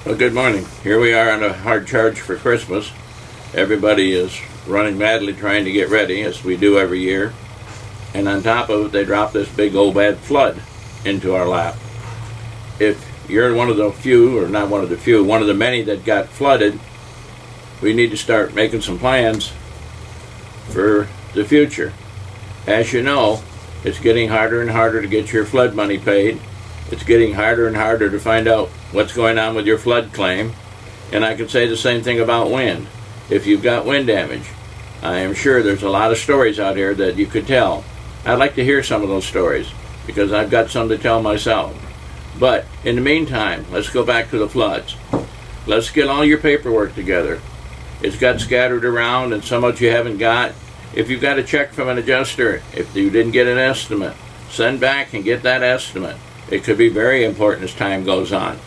Well, good morning. Here we are on a hard charge for Christmas. Everybody is running madly trying to get ready, as we do every year. And on top of it, they drop this big old bad flood into our lap. If you're one of the few, or not one of the few, one of the many that got flooded, we need to start making some plans for the future. As you know, it's getting harder and harder to get your flood money paid. It's getting harder and harder to find out what's going on with your flood claim. And I can say the same thing about wind. If you've got wind damage, I am sure there's a lot of stories out here that you could tell. I'd like to hear some of those stories, because I've got some to tell myself. But in the meantime, let's go back to the floods. Let's get all your paperwork together. It's got scattered around, and some of you haven't got. If you've got a check from an adjuster, if you didn't get an estimate, send back and get that estimate. It could be very important as time goes on.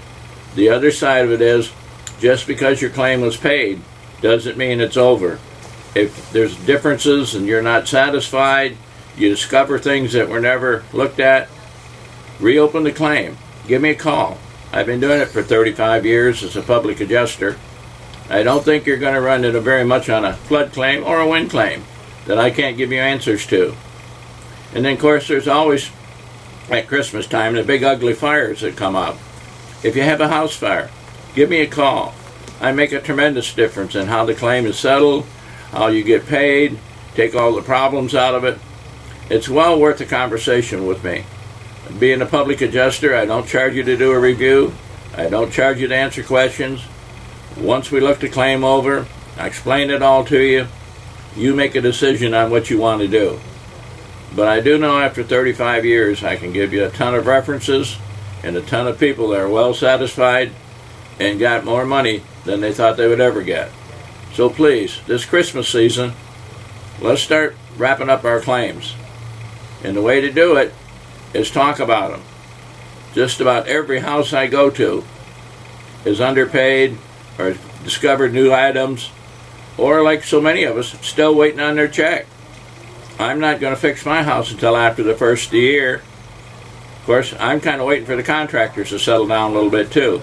The other side of it is, just because your claim was paid doesn't mean it's over. If there's differences and you're not satisfied, you discover things that were never looked at, reopen the claim. Give me a call. I've been doing it for 35 years as a public adjuster. I don't think you're going to run into very much on a flood claim or a wind claim that I can't give you answers to. And then, of course, there's always, at Christmas time, the big ugly fires that come up. If you have a house fire, give me a call. I make a tremendous difference in how the claim is settled, how you get paid, take all the problems out of it. It's well worth a conversation with me. Being a public adjuster, I don't charge you to do a review. I don't charge you to answer questions. Once we look the claim over, I explain it all to you. You make a decision on what you want to do. But I do know after 35 years, I can give you a ton of references and a ton of people that are well satisfied and got more money than they thought they would ever get. So please, this Christmas season, let's start wrapping up our claims. And the way to do it is talk about them. Just about every house I go to is underpaid or discovered new items, or like so many of us, still waiting on their check. I'm not going to fix my house until after the first of the year. Of course, I'm kind of waiting for the contractors to settle down a little bit too.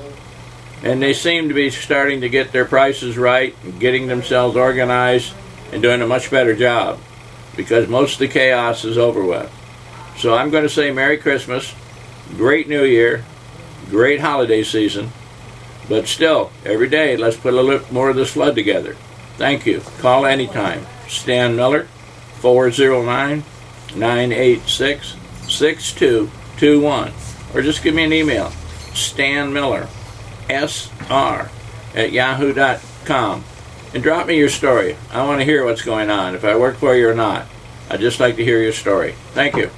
And they seem to be starting to get their prices right and getting themselves organized and doing a much better job, because most of the chaos is over with. So I'm going to say Merry Christmas, great New Year, great holiday season, but still, every day, let's put a little more of this flood together. Thank you. Call anytime. Stan Miller, 409-986-6221. Or just give me an email, Stan Miller, SR@yahoo.com, and drop me your story. I want to hear what's going on, if I work for you or not. I'd just like to hear your story. Thank you.